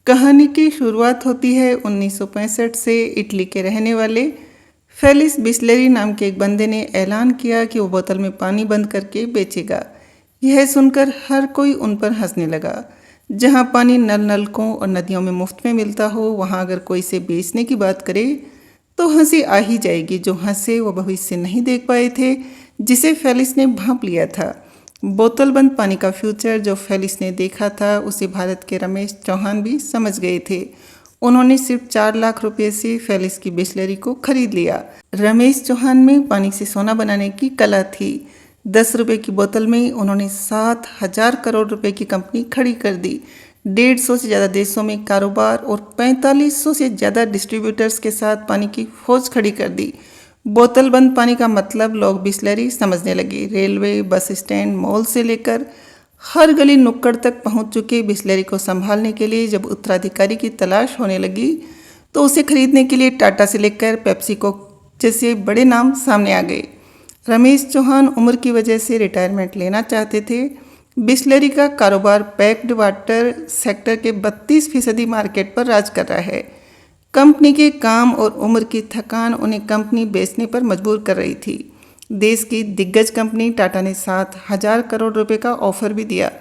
कहानी की शुरुआत होती है 1965 से। इटली के रहने वाले फेलिस बिस्लेरी नाम के एक बंदे ने ऐलान किया कि वो बोतल में पानी बंद करके बेचेगा। यह सुनकर हर कोई उन पर हंसने लगा। जहाँ पानी नलकों और नदियों में मुफ्त में मिलता हो, वहाँ अगर कोई इसे बेचने की बात करे तो हंसी आ ही जाएगी। जो हंसे वो भविष्य नहीं देख पाए थे, जिसे फेलिस ने भांप लिया था। बोतल बंद पानी का फ्यूचर जो फेलिस ने देखा था, उसे भारत के रमेश चौहान भी समझ गए थे। उन्होंने सिर्फ 4 लाख रुपए से फेलिस की बिस्लरी को खरीद लिया। रमेश चौहान में पानी से सोना बनाने की कला थी। 10 रुपए की बोतल में उन्होंने 7,000 करोड़ रुपए की कंपनी खड़ी कर दी। 150 से ज़्यादा देशों में कारोबार और 4500 से ज़्यादा डिस्ट्रीब्यूटर्स के साथ पानी की फौज खड़ी कर दी। बोतल बंद पानी का मतलब लोग बिस्लरी समझने लगे। रेलवे, बस स्टैंड, मॉल से लेकर हर गली नुक्कड़ तक पहुंच चुके बिस्लरी को संभालने के लिए जब उत्तराधिकारी की तलाश होने लगी, तो उसे खरीदने के लिए टाटा से लेकर पेप्सिको जैसे बड़े नाम सामने आ गए। रमेश चौहान उम्र की वजह से रिटायरमेंट लेना चाहते थे। बिस्लरी का कारोबार पैक्ड वाटर सेक्टर के 32% मार्केट पर राज कर रहा है। कंपनी के काम और उम्र की थकान उन्हें कंपनी बेचने पर मजबूर कर रही थी। देश की दिग्गज कंपनी टाटा ने 7,000 करोड़ रुपए का ऑफर भी दिया,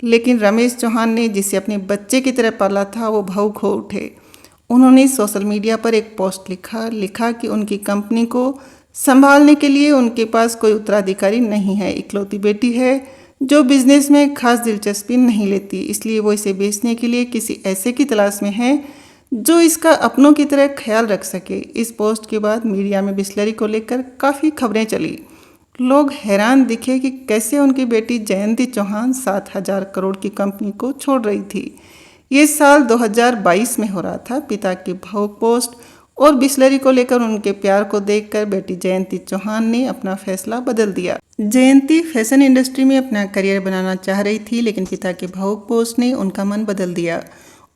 लेकिन रमेश चौहान ने जिसे अपने बच्चे की तरह पाला था, वो भावुक हो उठे। उन्होंने सोशल मीडिया पर एक पोस्ट लिखा कि उनकी कंपनी को संभालने के लिए उनके पास कोई उत्तराधिकारी नहीं है। इकलौती बेटी है जो बिजनेस में खास दिलचस्पी नहीं लेती, इसलिए वो इसे बेचने के लिए किसी ऐसे की तलाश में है जो इसका अपनों की तरह ख्याल रख सके। इस पोस्ट के बाद मीडिया में बिस्लरी को लेकर काफ़ी खबरें चली। लोग हैरान दिखे कि कैसे उनकी बेटी जयंती चौहान 7,000 करोड़ की कंपनी को छोड़ रही थी। ये साल 2022 में हो रहा था। पिता की भावुक पोस्ट और बिस्लरी को लेकर उनके प्यार को देखकर बेटी जयंती चौहान ने अपना फैसला बदल दिया। जयंती फैशन इंडस्ट्री में अपना करियर बनाना चाह रही थी, लेकिन पिता के भावुक पोस्ट ने उनका मन बदल दिया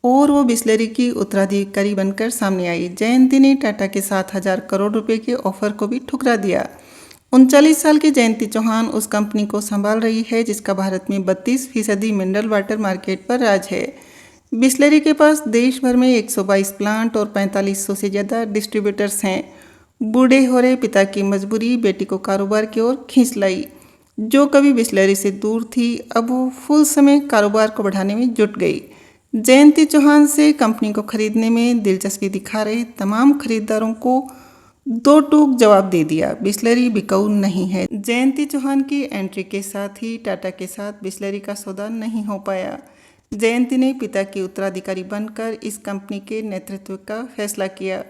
और वो बिस्लरी की उत्तराधिकारी बनकर सामने आई। जयंती ने टाटा के 7,000 करोड़ रुपए के ऑफर को भी ठुकरा दिया। 39 साल की जयंती चौहान उस कंपनी को संभाल रही है जिसका भारत में 32% मिनरल वाटर मार्केट पर राज है। बिस्लरी के पास देश भर में 122 प्लांट और 4500 से ज़्यादा डिस्ट्रीब्यूटर्स हैं। बूढ़े हो रहे पिता की मजबूरी बेटी को कारोबार की ओर खींच लाई। जो कभी बिस्लरी से दूर थी, अब वो फुल समय कारोबार को बढ़ाने में जुट गई। जयंती चौहान से कंपनी को खरीदने में दिलचस्पी दिखा रहे तमाम खरीदारों को दो टूक जवाब दे दिया, बिस्लरी बिकाऊ नहीं है। जयंती चौहान की एंट्री के साथ ही टाटा के साथ बिस्लरी का सौदा नहीं हो पाया। जयंती ने पिता की उत्तराधिकारी बनकर इस कंपनी के नेतृत्व का फैसला किया।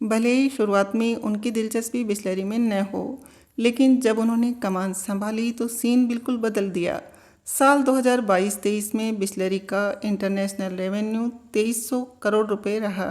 भले ही शुरुआत में उनकी दिलचस्पी बिस्लरी में न हो, लेकिन जब उन्होंने कमान संभाली तो सीन बिल्कुल बदल दिया। साल 2022-23 में बिस्लरी का इंटरनेशनल रेवेन्यू 2300 करोड़ रुपए रहा।